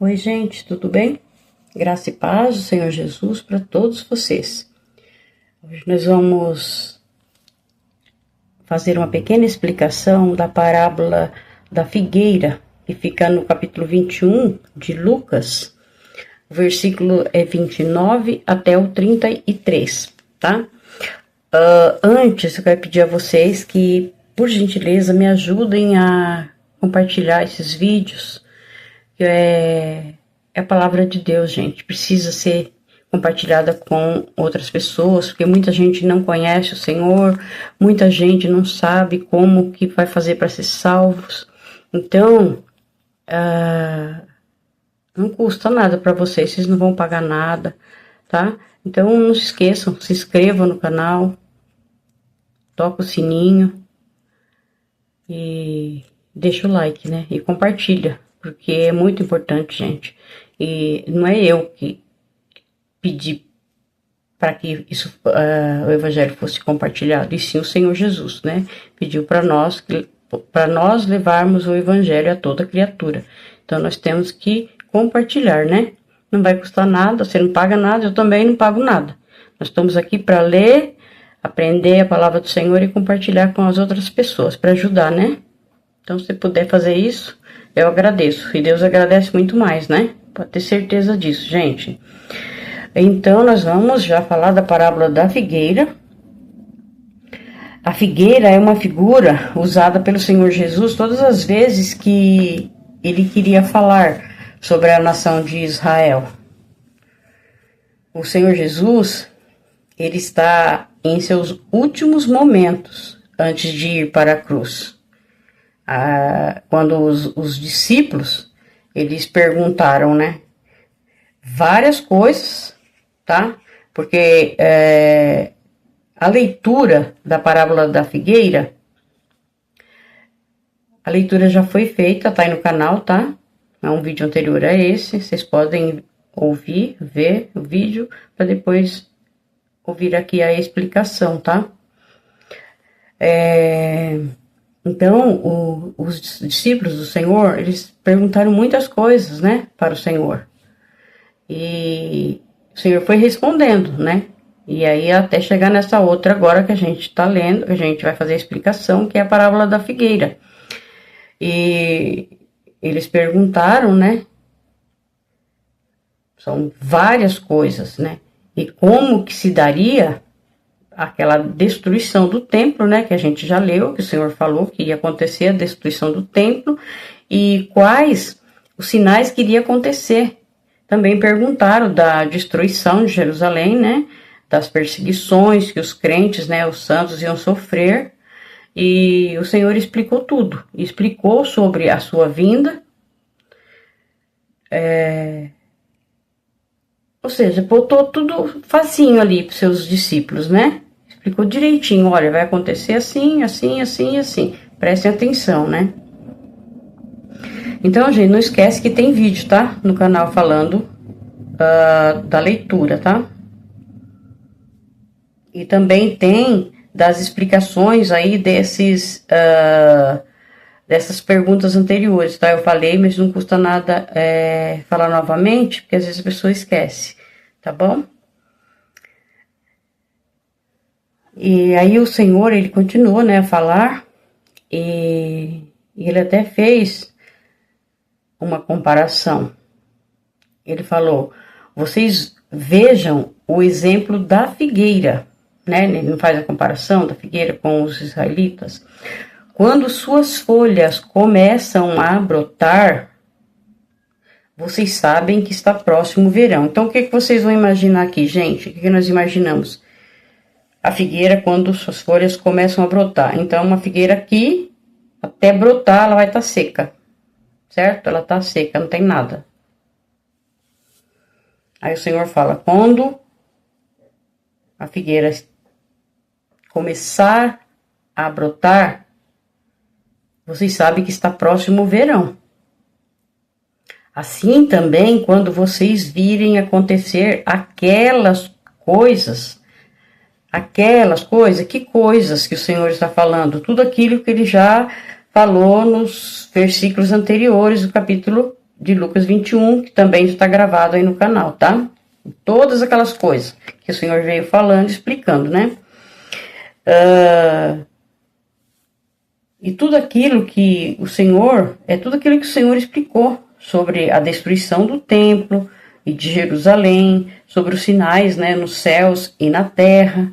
Oi, gente, tudo bem? Graça e paz do Senhor Jesus para todos vocês. Hoje nós vamos fazer uma pequena explicação da parábola da figueira, que fica no capítulo 21 de Lucas. O versículo é 29 até o 33, tá? Antes, eu quero pedir a vocês que, por gentileza, me ajudem a compartilhar esses vídeos. É a palavra de Deus, gente. Precisa ser compartilhada com outras pessoas, porque muita gente não conhece o Senhor, muita gente não sabe como que vai fazer para ser salvos. Então, não custa nada para vocês não vão pagar nada, tá? Então, não se esqueçam, se inscrevam no canal, toca o sininho e deixa o like, né? E compartilha, porque é muito importante, gente. E não é eu que pedi para que isso, o evangelho fosse compartilhado, e sim o Senhor Jesus, né? Pediu para nós levarmos o evangelho a toda criatura. Então nós temos que compartilhar, né? Não vai custar nada, você não paga nada, eu também não pago nada. Nós estamos aqui para ler, aprender a palavra do Senhor e compartilhar com as outras pessoas, para ajudar, né? Então, se puder fazer isso, eu agradeço. E Deus agradece muito mais, né? Pode ter certeza disso, gente. Então, nós vamos já falar da parábola da figueira. A figueira é uma figura usada pelo Senhor Jesus todas as vezes que ele queria falar sobre a nação de Israel. O Senhor Jesus, ele está em seus últimos momentos antes de ir para a cruz. Quando os discípulos, eles perguntaram, né, várias coisas, tá? Porque a leitura da parábola da figueira, a leitura já foi feita, tá aí no canal, tá? É um vídeo anterior a esse, vocês podem ouvir, ver o vídeo, para depois ouvir aqui a explicação, tá? Então, os discípulos do Senhor, eles perguntaram muitas coisas, né, para o Senhor. E o Senhor foi respondendo, né? E aí, até chegar nessa outra agora que a gente tá lendo, a gente vai fazer a explicação, que é a parábola da figueira. E eles perguntaram, né? São várias coisas, né? E como que se daria aquela destruição do templo, né, que a gente já leu, que o Senhor falou que ia acontecer a destruição do templo, e quais os sinais que iria acontecer. Também perguntaram da destruição de Jerusalém, né, das perseguições que os crentes, né, os santos iam sofrer, e o Senhor explicou tudo, explicou sobre a sua vinda, ou seja, botou tudo facinho ali para os seus discípulos, né? Explicou direitinho, olha, vai acontecer assim, assim, assim, assim. Prestem atenção, né? Então, gente, não esquece que tem vídeo, tá? No canal falando da leitura, tá? E também tem das explicações aí dessas perguntas anteriores, tá? Eu falei, mas não custa nada falar novamente, porque às vezes a pessoa esquece, tá bom? E aí o Senhor, ele continuou, né, a falar, e ele até fez uma comparação. Ele falou, vocês vejam o exemplo da figueira, né, ele não faz a comparação da figueira com os israelitas. Quando suas folhas começam a brotar, vocês sabem que está próximo o verão. Então, o que vocês vão imaginar aqui, gente? O que nós imaginamos? A figueira, quando suas folhas começam a brotar. Então, uma figueira aqui, até brotar, ela vai estar seca. Certo? Ela está seca, não tem nada. Aí o Senhor fala, quando a figueira começar a brotar, vocês sabem que está próximo o verão. Assim também, quando vocês virem acontecer aquelas coisas, que coisas que o Senhor está falando? Tudo aquilo que ele já falou nos versículos anteriores do capítulo de Lucas 21, que também está gravado aí no canal, tá? Todas aquelas coisas que o Senhor veio falando, explicando, né? E tudo aquilo que o Senhor, tudo aquilo que o Senhor explicou sobre a destruição do templo e de Jerusalém, sobre os sinais, né, nos céus e na terra.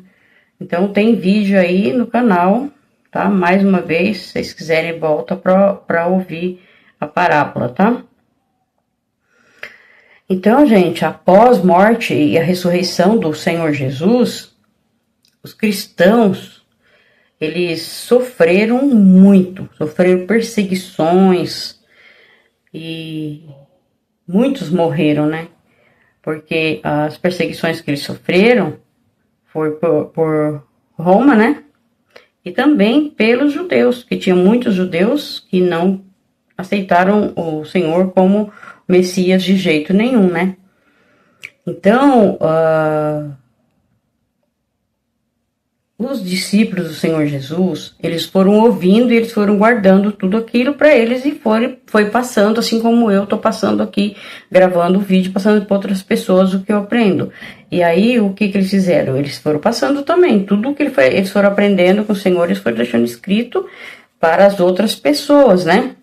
Então tem vídeo aí no canal, tá? Mais uma vez, se vocês quiserem, volta para ouvir a parábola, tá? Então, gente, após a morte e a ressurreição do Senhor Jesus, os cristãos, eles sofreram muito, sofreram perseguições e muitos morreram, né? Porque as perseguições que eles sofreram foi por Roma, né? E também pelos judeus, que tinha muitos judeus que não aceitaram o Senhor como Messias de jeito nenhum, né? Então, os discípulos do Senhor Jesus, eles foram ouvindo e eles foram guardando tudo aquilo para eles e foi passando, assim como eu tô passando aqui, gravando o vídeo, passando para outras pessoas o que eu aprendo. E aí, o que eles fizeram? Eles foram passando também, tudo que eles foram aprendendo com o Senhor, eles foram deixando escrito para as outras pessoas, né?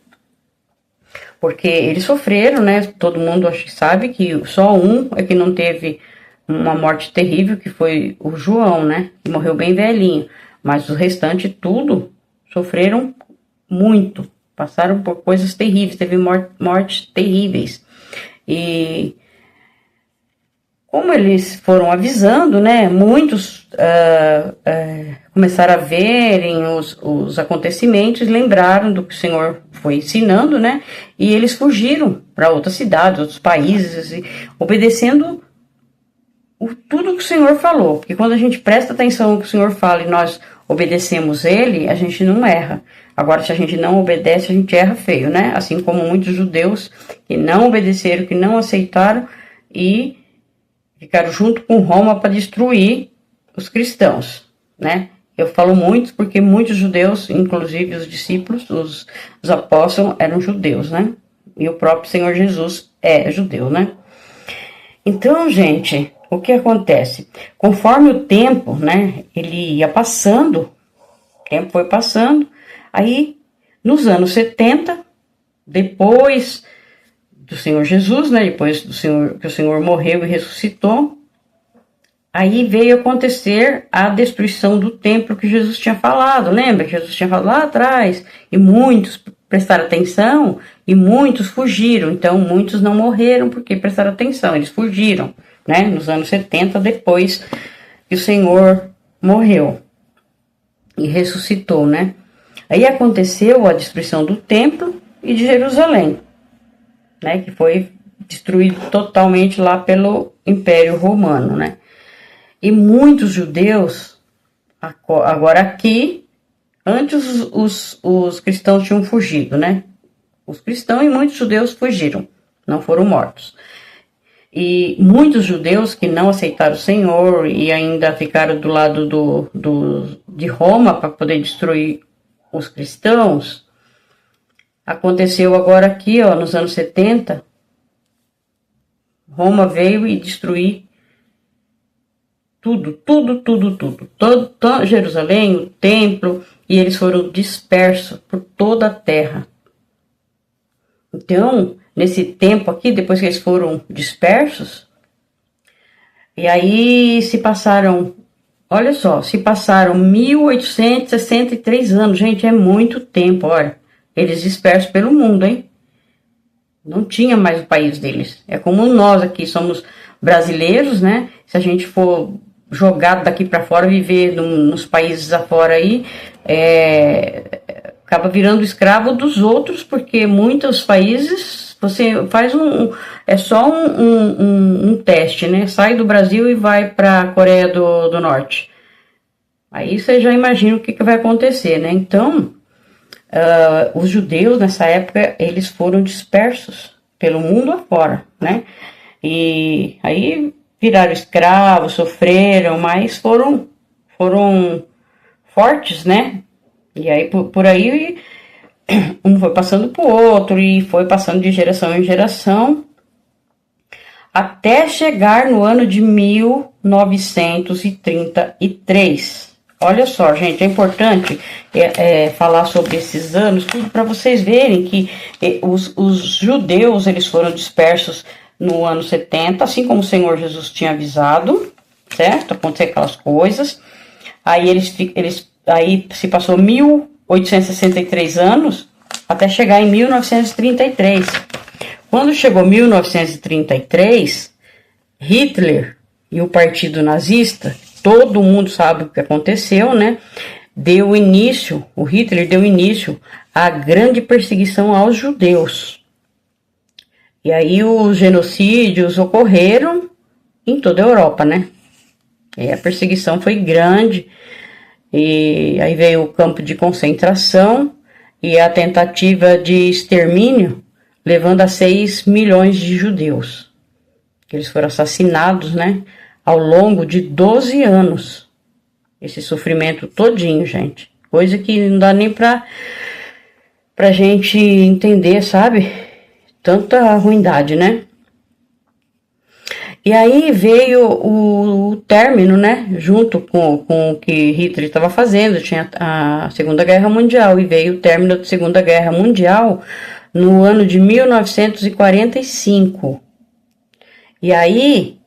Porque eles sofreram, né? Todo mundo acho que sabe que só um é que não teve uma morte terrível, que foi o João, né? Que morreu bem velhinho. Mas o restante tudo sofreram muito. Passaram por coisas terríveis, teve mortes terríveis. E como eles foram avisando, né? Muitos começaram a verem os acontecimentos, lembraram do que o Senhor foi ensinando, né? E eles fugiram para outras cidades, outros países, obedecendo tudo que o Senhor falou. Porque quando a gente presta atenção no que o Senhor fala e nós obedecemos Ele, a gente não erra. Agora, se a gente não obedece, a gente erra feio, né? Assim como muitos judeus que não obedeceram, que não aceitaram e ficaram junto com Roma para destruir os cristãos, né? Eu falo muitos porque muitos judeus, inclusive os discípulos, os apóstolos, eram judeus, né? E o próprio Senhor Jesus é judeu, né? Então, gente, o que acontece? Conforme o tempo, né, ele ia passando, o tempo foi passando, aí nos anos 70, depois do Senhor Jesus, né, depois que o Senhor morreu e ressuscitou, aí veio acontecer a destruição do templo que Jesus tinha falado. Lembra que Jesus tinha falado lá atrás? E muitos prestaram atenção e muitos fugiram. Então, muitos não morreram porque prestaram atenção, eles fugiram, né? Nos anos 70, depois que o Senhor morreu e ressuscitou, né? Aí aconteceu a destruição do templo e de Jerusalém, né? Que foi destruído totalmente lá pelo Império Romano, né? E muitos judeus, agora aqui, antes os cristãos tinham fugido, né? Os cristãos e muitos judeus fugiram, não foram mortos. E muitos judeus que não aceitaram o Senhor e ainda ficaram do lado de Roma para poder destruir os cristãos, aconteceu agora aqui, ó, nos anos 70, Roma veio e destruiu tudo, todo Jerusalém, o templo, e eles foram dispersos por toda a terra. Então, nesse tempo aqui, depois que eles foram dispersos, e aí se passaram, olha só, se passaram 1863 anos, gente, é muito tempo, olha, eles dispersos pelo mundo, hein? Não tinha mais o país deles. É como nós aqui somos brasileiros, né? Se a gente for jogado daqui para fora, viver nos países afora aí, acaba virando escravo dos outros, porque muitos países você faz só um teste, né? Sai do Brasil e vai para a Coreia do Norte. Aí você já imagina o que vai acontecer, né? Então, os judeus nessa época, eles foram dispersos pelo mundo afora, né? E aí viraram escravos, sofreram, mas foram fortes, né? E aí por aí Um foi passando pro outro e foi passando de geração em geração, até chegar no ano de 1933. Olha só, gente, é importante falar sobre esses anos, tudo para vocês verem que os judeus eles foram dispersos no ano 70, assim como o Senhor Jesus tinha avisado, certo? Aconteceu aquelas coisas. Aí aí se passou 1863 anos até chegar em 1933. Quando chegou 1933, Hitler e o partido nazista, todo mundo sabe o que aconteceu, né? O Hitler deu início à grande perseguição aos judeus. E aí os genocídios ocorreram em toda a Europa, né? E a perseguição foi grande, e aí veio o campo de concentração e a tentativa de extermínio, levando a 6 milhões de judeus. Eles foram assassinados, né, ao longo de 12 anos. Esse sofrimento todinho, gente. Coisa que não dá nem pra gente entender, sabe? Tanta ruindade, né? E aí veio o término, né, junto com o que Hitler estava fazendo, tinha a Segunda Guerra Mundial, e veio o término da Segunda Guerra Mundial no ano de 1945. E aí,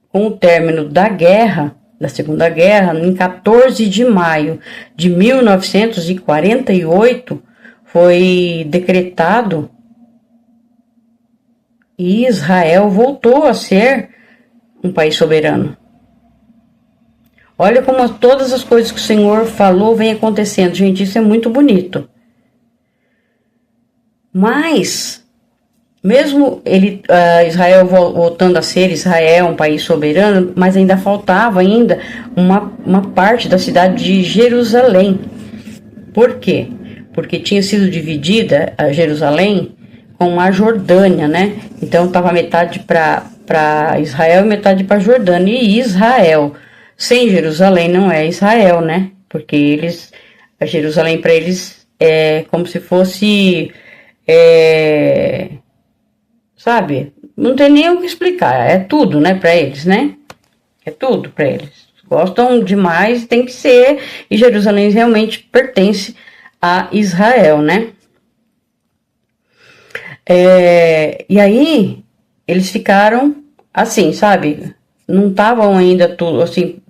com o término da guerra, da Segunda Guerra, em 14 de maio de 1948, foi decretado e Israel voltou a ser um país soberano. Olha como todas as coisas que o Senhor falou vem acontecendo. Gente, isso é muito bonito. Mas, mesmo Israel voltando a ser Israel, um país soberano, mas ainda faltava uma parte da cidade de Jerusalém. Por quê? Porque tinha sido dividida a Jerusalém com a Jordânia, né? Então estava metade para Israel e metade para Jordânia. E Israel sem Jerusalém não é Israel, né? Porque a Jerusalém para eles é como se fosse, sabe? Não tem nem o que explicar. É tudo, né? Para eles, né? É tudo para eles. Gostam demais, tem que ser. E Jerusalém realmente pertence a Israel, né? E aí eles ficaram assim, sabe? Não estavam ainda tudo assim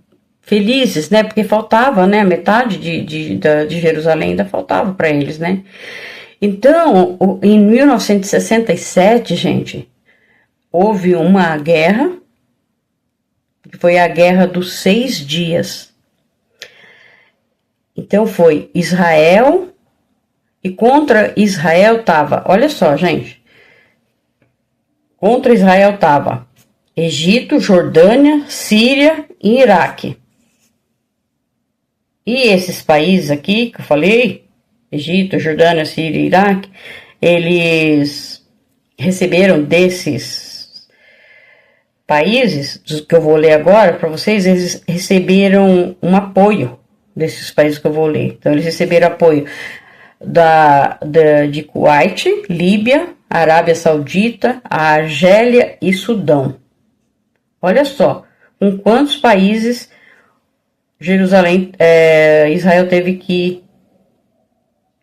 felizes, né? Porque faltava, né? Metade de Jerusalém ainda faltava para eles, né? Então, em 1967, gente, houve uma guerra, que foi a Guerra dos 6 Dias. Então foi Israel, e contra Israel tava, olha só, gente, contra Israel tava Egito, Jordânia, Síria e Iraque. E esses países aqui que eu falei, Egito, Jordânia, Síria e Iraque, eles receberam desses países, que eu vou ler agora para vocês, eles receberam um apoio desses países que eu vou ler. Então, eles receberam apoio de Kuwait, Líbia, Arábia Saudita, a Argélia e Sudão. Olha só, com quantos países Israel teve que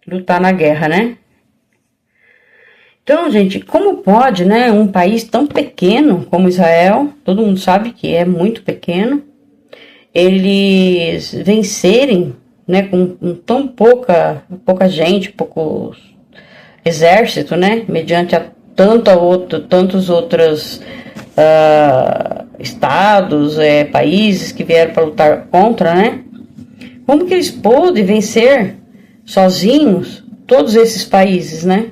lutar na guerra, né? Então, gente, como pode, né, um país tão pequeno como Israel, todo mundo sabe que é muito pequeno, eles vencerem, né, com tão pouca gente, pouco exército, né, mediante a tantos outros estados, países que vieram para lutar contra, né? Como que eles podem vencer sozinhos todos esses países, né?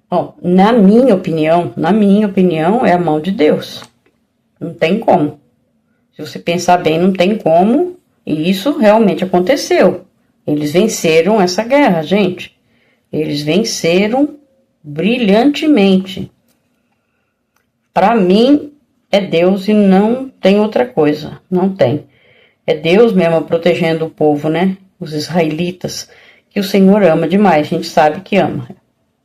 Bom, na minha opinião, é a mão de Deus. Não tem como. Se você pensar bem, não tem como. E isso realmente aconteceu. Eles venceram essa guerra, gente. Eles venceram brilhantemente. Para mim, é Deus e não tem outra coisa. Não tem. É Deus mesmo protegendo o povo, né? Os israelitas, que o Senhor ama demais, a gente sabe que ama.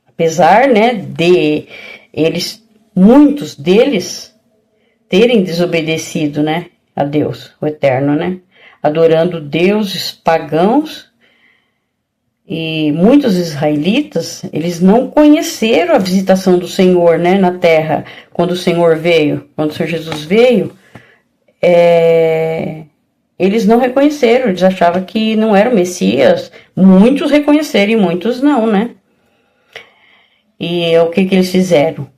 Apesar, né, de muitos deles, terem desobedecido, né, a Deus, o Eterno, né, adorando deuses pagãos, e muitos israelitas, eles não conheceram a visitação do Senhor, né, na terra, quando o Senhor veio, quando o Senhor Jesus veio, eles não reconheceram, eles achavam que não era o Messias, muitos reconheceram e muitos não, né. E o que eles fizeram?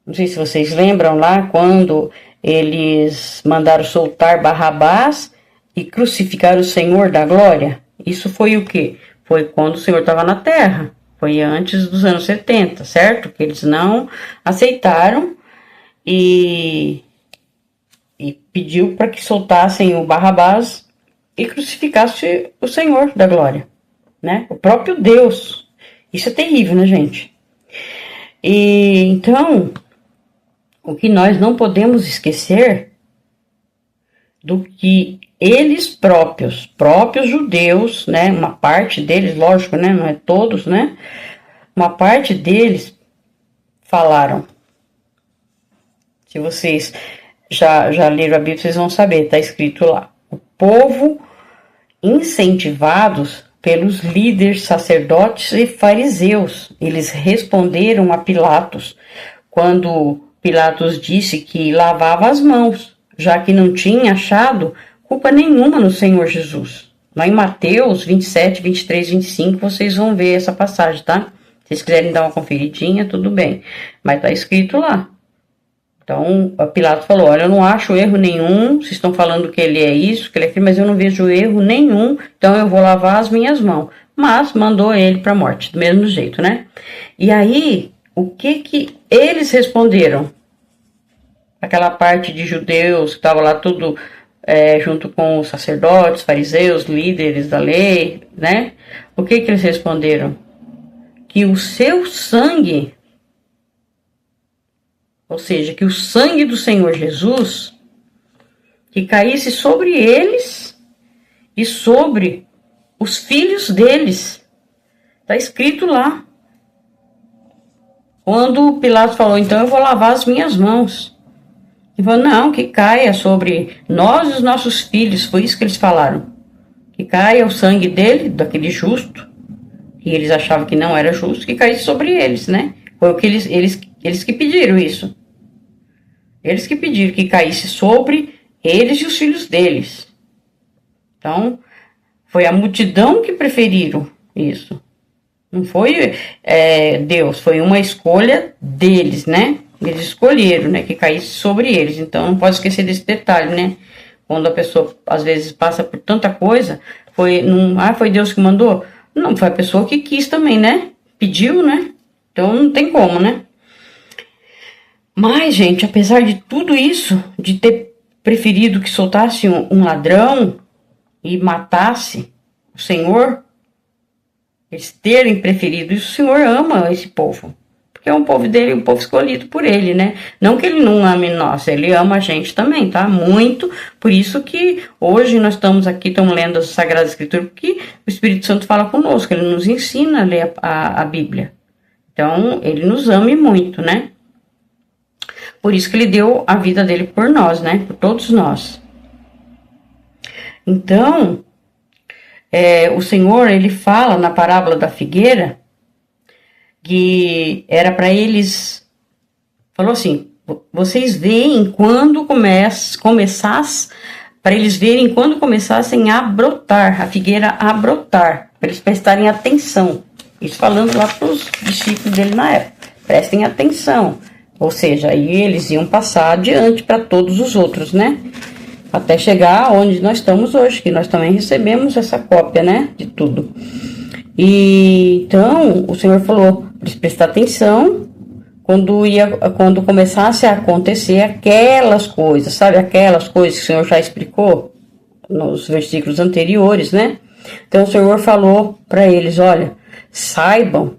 Não sei se vocês lembram lá, quando eles mandaram soltar Barrabás e crucificar o Senhor da glória. Isso foi o quê? Foi quando o Senhor estava na terra. Foi antes dos anos 70, certo? Que eles não aceitaram e pediu para que soltassem o Barrabás e crucificasse o Senhor da glória, né? O próprio Deus. Isso é terrível, né, gente? E então, o que nós não podemos esquecer do que eles próprios judeus, né, uma parte deles, lógico, né, não é todos, né, uma parte deles falaram. Se vocês já leram a Bíblia, vocês vão saber, tá escrito lá. O povo, incentivados pelos líderes sacerdotes e fariseus, eles responderam a Pilatos, quando Pilatos disse que lavava as mãos, já que não tinha achado culpa nenhuma no Senhor Jesus. Lá em Mateus 27, 23, 25, vocês vão ver essa passagem, tá? Se vocês quiserem dar uma conferidinha, tudo bem. Mas tá escrito lá. Então, Pilatos falou, olha, eu não acho erro nenhum, vocês estão falando que ele é isso, que ele é aquilo, mas eu não vejo erro nenhum, então eu vou lavar as minhas mãos. Mas mandou ele para a morte, do mesmo jeito, né? E aí, o que eles responderam? Aquela parte de judeus que estava lá tudo junto com os sacerdotes, fariseus, líderes da lei, né? O que eles responderam? Que o seu sangue, ou seja, que o sangue do Senhor Jesus, que caísse sobre eles e sobre os filhos deles. Está escrito lá. Quando Pilatos falou, então eu vou lavar as minhas mãos. Ele falou, não, que caia sobre nós e os nossos filhos. Foi isso que eles falaram. Que caia o sangue dele, daquele justo, que eles achavam que não era justo, que caísse sobre eles, né? Foi o que eles que pediram isso. Eles que pediram que caísse sobre eles e os filhos deles. Então, foi a multidão que preferiram isso. Não foi Deus, foi uma escolha deles, né? Eles escolheram, né, que caísse sobre eles. Então, não pode esquecer desse detalhe, né? Quando a pessoa, às vezes, passa por tanta coisa, foi Deus que mandou? Não, foi a pessoa que quis também, né? Pediu, né? Então, não tem como, né? Mas, gente, apesar de tudo isso, de ter preferido que soltasse um ladrão e matasse o Senhor, eles terem preferido isso, o Senhor ama esse povo. Porque é um povo dele, um povo escolhido por ele, né? Não que ele não ame nós, ele ama a gente também, tá? Muito. Por isso que hoje nós estamos aqui, estamos lendo a Sagrada Escritura, porque o Espírito Santo fala conosco, ele nos ensina a ler a Bíblia. Então, ele nos ama muito, né? Por isso que ele deu a vida dele por nós, né? Por todos nós. Então, o Senhor, ele fala na parábola da figueira, que era para eles, falou assim, vocês veem quando para eles verem quando começassem a brotar, a figueira a brotar, para eles prestarem atenção. Isso falando lá para os discípulos dele na época, prestem atenção. Ou seja, aí eles iam passar adiante para todos os outros, né? Até chegar onde nós estamos hoje, que nós também recebemos essa cópia, né? De tudo. E então, o Senhor falou para eles prestar atenção quando começasse a acontecer aquelas coisas, sabe? Aquelas coisas que o Senhor já explicou nos versículos anteriores, né? Então, o Senhor falou para eles, olha, saibam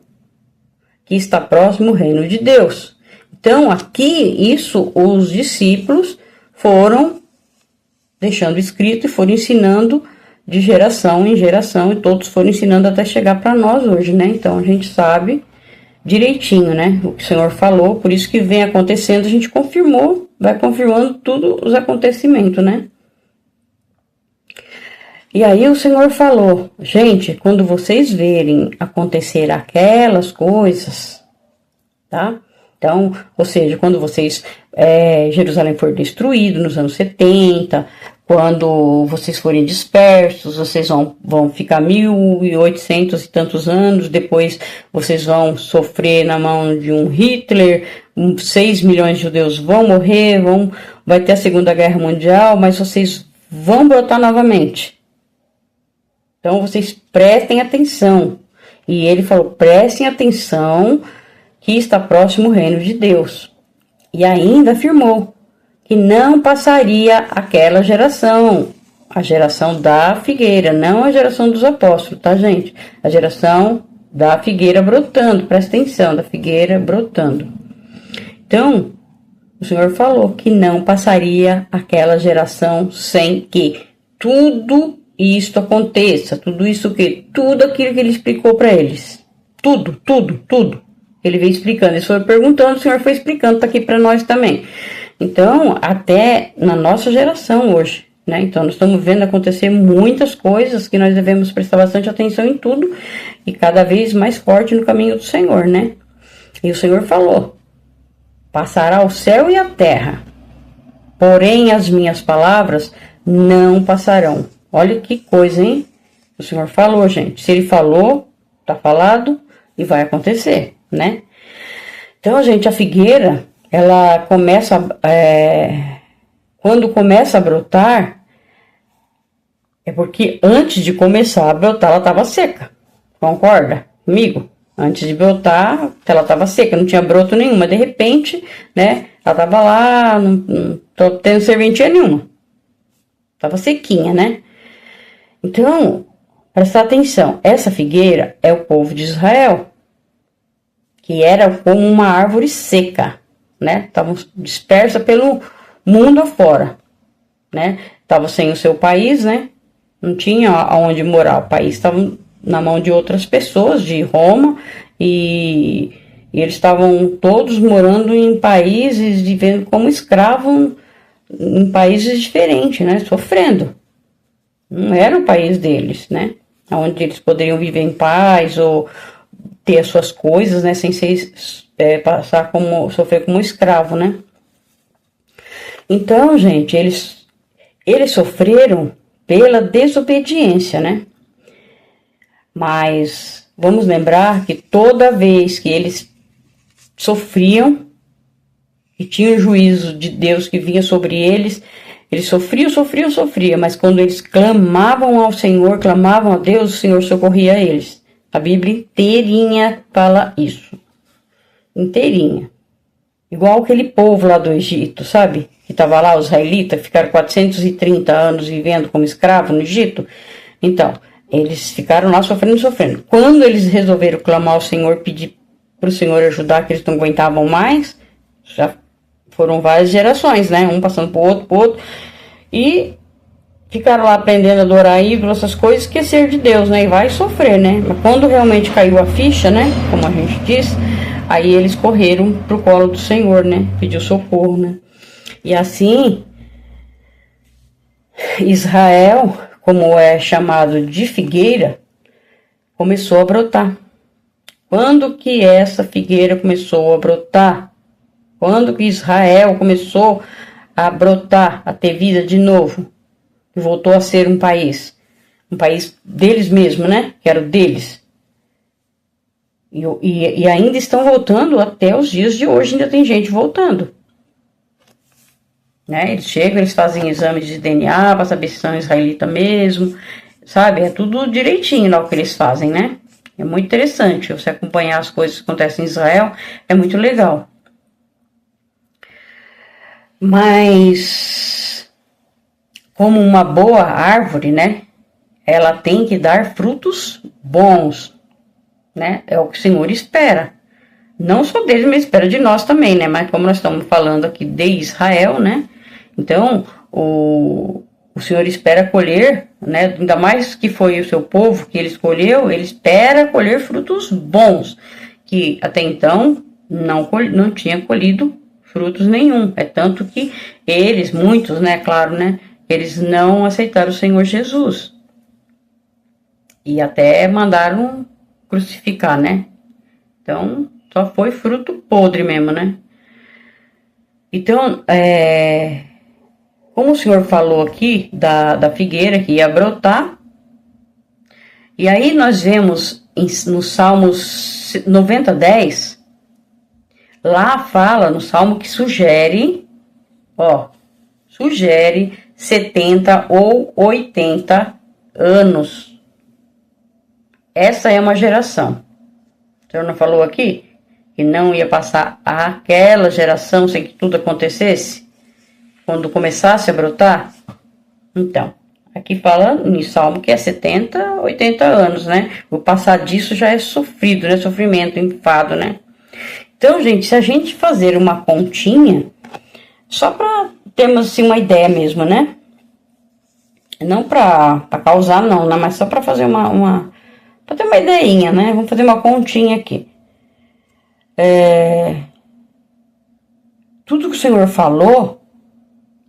que está próximo o reino de Deus. Então, aqui, isso, os discípulos foram deixando escrito e foram ensinando de geração em geração, e todos foram ensinando até chegar para nós hoje, né? Então a gente sabe direitinho, né? O que o Senhor falou, por isso que vem acontecendo, a gente confirmou, vai confirmando tudo os acontecimentos, né? E aí o Senhor falou, gente, quando vocês verem acontecer aquelas coisas, tá? Então, ou seja, quando Jerusalém for destruído nos anos 70, quando vocês forem dispersos, vocês vão ficar 1800 e tantos anos, depois vocês vão sofrer na mão de um Hitler, 6 milhões de judeus vão morrer, vai ter a Segunda Guerra Mundial, mas vocês vão brotar novamente. Então, vocês prestem atenção. E ele falou, prestem atenção que está próximo o reino de Deus. E ainda afirmou que não passaria aquela geração, a geração da figueira, não a geração dos apóstolos, tá, gente? A geração da figueira brotando, presta atenção, da figueira brotando. Então, o Senhor falou que não passaria aquela geração sem que tudo isto aconteça, tudo aquilo que ele explicou para eles, tudo. Ele veio explicando, eles foram perguntando, o Senhor foi explicando, tá aqui para nós também. Então, até na nossa geração hoje, né? Então, nós estamos vendo acontecer muitas coisas que nós devemos prestar bastante atenção em tudo e cada vez mais forte no caminho do Senhor, né? E o Senhor falou, passará o céu e a terra, porém as minhas palavras não passarão. Olha que coisa, hein? O Senhor falou, gente. Se ele falou, tá falado e vai acontecer, né? Então, gente, a figueira, ela começa, quando começa a brotar, é porque antes de começar a brotar, ela estava seca. Concorda comigo? Antes de brotar, ela estava seca, não tinha broto nenhuma. De repente, né, ela estava lá, não tô tendo serventia nenhuma. Estava sequinha, né? Então, presta atenção, essa figueira é o povo de Israel, que era como uma árvore seca, né? Estavam dispersa pelo mundo afora, né? Estavam sem o seu país, né? Não tinha aonde morar, o país estava na mão de outras pessoas, de Roma, e eles estavam todos morando em países, vivendo como escravos em países diferentes, né? Sofrendo. Não era o país deles, né? Onde eles poderiam viver em paz ou ter as suas coisas, né? Sem ser, sofrer como escravo, né? Então, gente, eles sofreram pela desobediência, né? Mas vamos lembrar que toda vez que eles sofriam, e tinha o juízo de Deus que vinha sobre eles sofriam, mas quando eles clamavam ao Senhor, clamavam a Deus, o Senhor socorria eles. A Bíblia inteirinha fala isso. Inteirinha. Igual aquele povo lá do Egito, sabe? Que estava lá, os israelitas, ficaram 430 anos vivendo como escravo no Egito. Então, eles ficaram lá sofrendo. Quando eles resolveram clamar ao Senhor, pedir para o Senhor ajudar, que eles não aguentavam mais, já foram várias gerações, né? Um passando pro outro. E ficaram lá aprendendo a adorar ídolos, essas coisas, esquecer de Deus, né? E vai sofrer, né? Mas quando realmente caiu a ficha, né? Como a gente diz, aí eles correram pro colo do Senhor, né? Pediu socorro, né? E assim, Israel, como é chamado de figueira, começou a brotar. Quando que essa figueira começou a brotar? Quando que Israel começou a brotar, a ter vida de novo? E voltou a ser um país deles mesmo, né? Que era o deles. E ainda estão voltando até os dias de hoje, ainda tem gente voltando. Né? Eles chegam, eles fazem exames de DNA para saber se são israelitas mesmo, sabe? É tudo direitinho lá o que eles fazem, né? É muito interessante você acompanhar as coisas que acontecem em Israel, é muito legal. Mas, como uma boa árvore, né? Ela tem que dar frutos bons, né? É o que o Senhor espera. Não só deles, mas espera de nós também, né? Mas como nós estamos falando aqui de Israel, né? Então, o o Senhor espera colher, né? Ainda mais que foi o seu povo que ele escolheu, ele espera colher frutos bons, que até então não tinha colhido frutos nenhum. É tanto que eles, muitos, né, claro, né, eles não aceitaram o Senhor Jesus. E até mandaram crucificar, né? Então, só foi fruto podre mesmo, né? Então, como o Senhor falou aqui da figueira que ia brotar, e aí nós vemos no Salmos 90:10, lá fala no Salmo que sugere 70 ou 80 anos. Essa é uma geração. O Senhor não falou aqui que não ia passar aquela geração sem que tudo acontecesse? Quando começasse a brotar? Então, aqui fala em Salmo que é 70, 80 anos, né? O passar disso já é sofrido, né? Sofrimento, enfado, né? Então, gente, se a gente fazer uma continha, só para termos assim uma ideia mesmo, né? Não para causar, não, né? Mas só para fazer para ter uma ideinha, né? Vamos fazer uma continha aqui. Tudo que o Senhor falou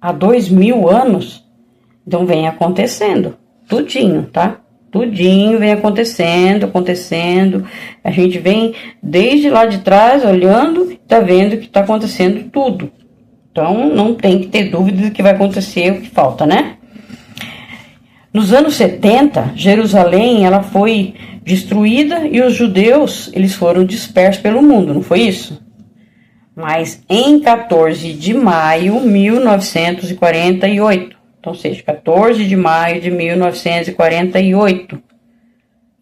há 2000 anos, então vem acontecendo, tudinho, tá? Tudinho vem acontecendo. A gente vem desde lá de trás olhando, tá vendo que tá acontecendo tudo. Então não tem que ter dúvida de que vai acontecer o que falta, né? Nos anos 70, Jerusalém ela foi destruída e os judeus eles foram dispersos pelo mundo, não foi isso? Mas em 14 de maio de 1948, então, ou seja, 14 de maio de 1948,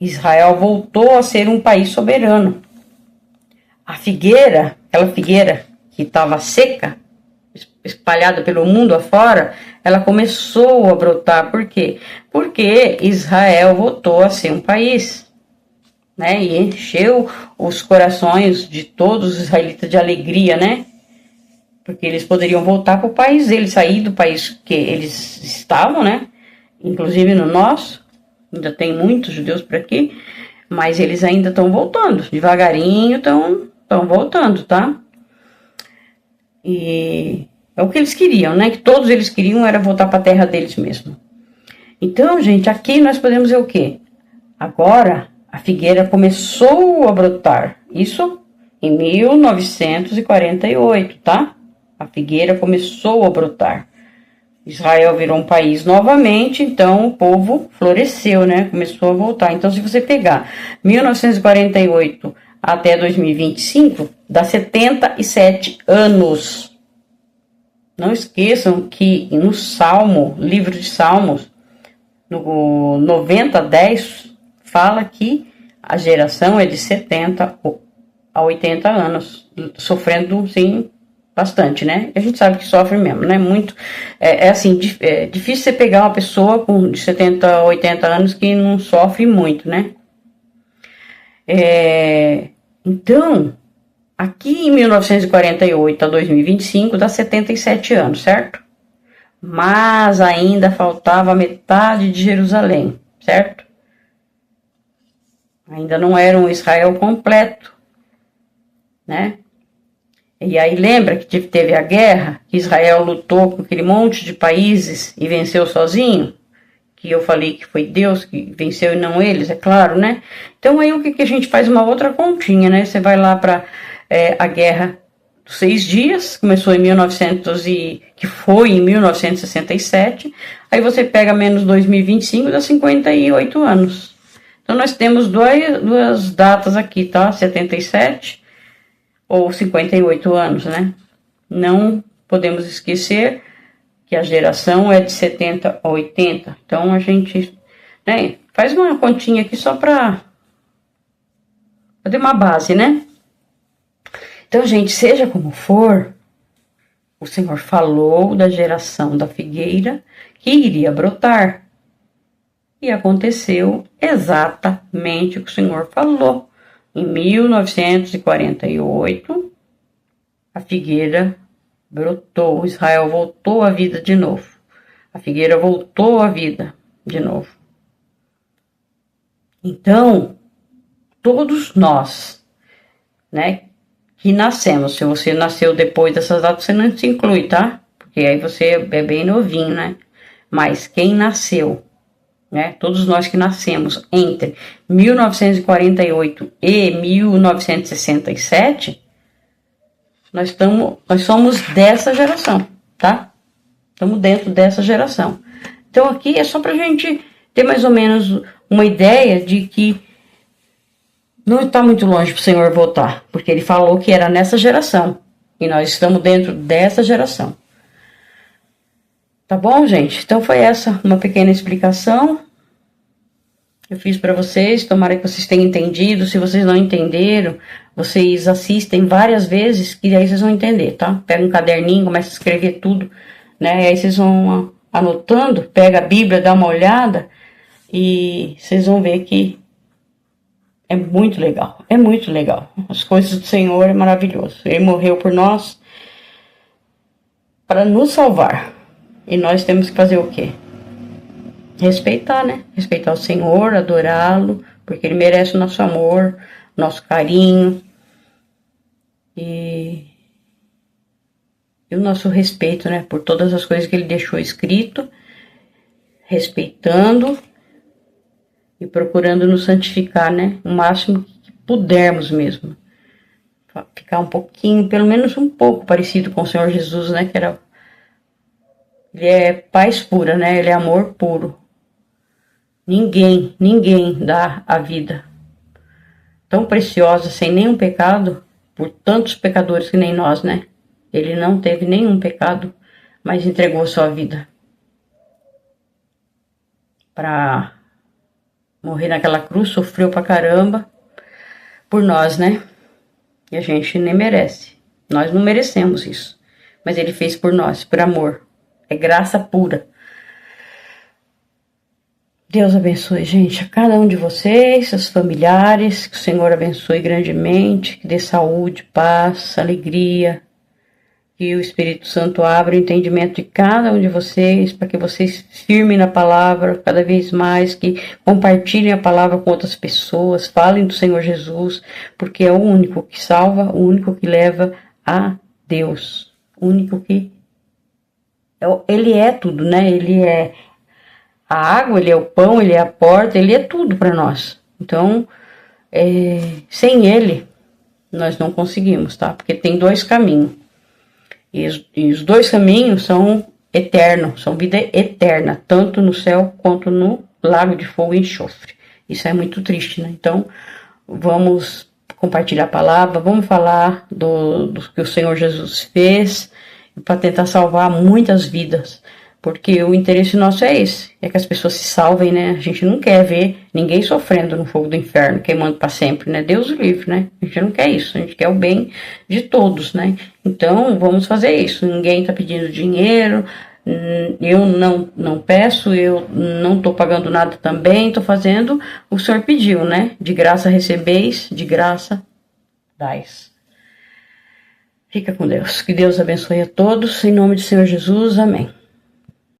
Israel voltou a ser um país soberano. A figueira, aquela figueira que estava seca, espalhada pelo mundo afora, ela começou a brotar. Por quê? Porque Israel voltou a ser um país, né? E encheu os corações de todos os israelitas de alegria, né? Porque eles poderiam voltar para o país deles, sair do país que eles estavam, né? Inclusive no nosso, ainda tem muitos judeus por aqui, mas eles ainda estão voltando, devagarinho estão voltando, tá? E é o que eles queriam, né? Que todos eles queriam era voltar para a terra deles mesmo. Então, gente, aqui nós podemos ver o quê? Agora a figueira começou a brotar. Isso em 1948, tá? A figueira começou a brotar. Israel virou um país novamente, então o povo floresceu, né? Começou a voltar. Então, se você pegar 1948 até 2025, dá 77 anos. Não esqueçam que no Salmo, livro de Salmos, no 90:10, fala que a geração é de 70 a 80 anos, sofrendo, sim, bastante, né? A gente sabe que sofre mesmo, né? Muito, assim, é difícil você pegar uma pessoa de 70 a 80 anos que não sofre muito, né? Então, aqui em 1948 a 2025 dá 77 anos, certo? Mas ainda faltava metade de Jerusalém, certo? Ainda não era um Israel completo, né? E aí lembra que teve a guerra, que Israel lutou com aquele monte de países e venceu sozinho? Que eu falei que foi Deus que venceu e não eles, é claro, né? Então aí o que a gente faz? Uma outra continha, né? Você vai lá para a guerra dos 6 dias, começou em 1900 que foi em 1967, aí você pega menos 2025, dá 58 anos. Então nós temos duas datas aqui, tá? 77 ou 58 anos, né? Não podemos esquecer que a geração é de 70 a 80. Então a gente, né, faz uma continha aqui só para ter uma base, né? Então, gente, seja como for, o Senhor falou da geração da figueira que iria brotar. E aconteceu exatamente o que o Senhor falou. Em 1948, a figueira brotou, Israel voltou à vida de novo. A figueira voltou à vida de novo. Então, todos nós, né, que nascemos, se você nasceu depois dessas datas, você não se inclui, tá? Porque aí você é bem novinho, né? Mas quem nasceu, né, todos nós que nascemos entre 1948 e 1967, nós somos dessa geração, tá? Estamos dentro dessa geração. Então aqui é só pra gente ter mais ou menos uma ideia de que não está muito longe para o Senhor voltar, porque ele falou que era nessa geração, e nós estamos dentro dessa geração. Tá bom, gente? Então foi essa uma pequena explicação. Eu fiz para vocês, tomara que vocês tenham entendido. Se vocês não entenderam, vocês assistem várias vezes, que aí vocês vão entender, tá? Pega um caderninho, começa a escrever tudo, né? E aí vocês vão anotando, pega a Bíblia, dá uma olhada, e vocês vão ver que é muito legal, é muito legal. As coisas do Senhor é maravilhoso. Ele morreu por nós para nos salvar. E nós temos que fazer o quê? Respeitar, né? Respeitar o Senhor, adorá-lo, porque ele merece o nosso amor, nosso carinho e o nosso respeito, né? Por todas as coisas que ele deixou escrito, respeitando e procurando nos santificar, né? O máximo que pudermos mesmo. Ficar um pouquinho, pelo menos um pouco parecido com o Senhor Jesus, né? Ele é paz pura, né? Ele é amor puro. Ninguém dá a vida tão preciosa, sem nenhum pecado, por tantos pecadores que nem nós, né? Ele não teve nenhum pecado, mas entregou a sua vida para morrer naquela cruz, sofreu pra caramba por nós, né? E a gente nem merece. Nós não merecemos isso. Mas ele fez por nós, por amor. É graça pura. Deus abençoe, gente, a cada um de vocês, seus familiares, que o Senhor abençoe grandemente, que dê saúde, paz, alegria, que o Espírito Santo abra o entendimento de cada um de vocês, para que vocês firmem na palavra cada vez mais, que compartilhem a palavra com outras pessoas, falem do Senhor Jesus, porque é o único que salva, o único que leva a Deus, o único que... Ele é tudo, né? Ele é a água, ele é o pão, ele é a porta, ele é tudo para nós. Então, sem ele, nós não conseguimos, tá? Porque tem dois caminhos. E os dois caminhos são eternos, são vida eterna, tanto no céu quanto no lago de fogo e enxofre. Isso é muito triste, né? Então, vamos compartilhar a palavra, vamos falar do que o Senhor Jesus fez, para tentar salvar muitas vidas. Porque o interesse nosso é esse, é que as pessoas se salvem, né? A gente não quer ver ninguém sofrendo no fogo do inferno, queimando para sempre, né? Deus o livre, né? A gente não quer isso, a gente quer o bem de todos, né? Então, vamos fazer isso. Ninguém tá pedindo dinheiro, eu não peço, eu não tô pagando nada também, tô fazendo o que o Senhor pediu, né? De graça recebeis, de graça dais. Fica com Deus. Que Deus abençoe a todos, em nome do Senhor Jesus, amém.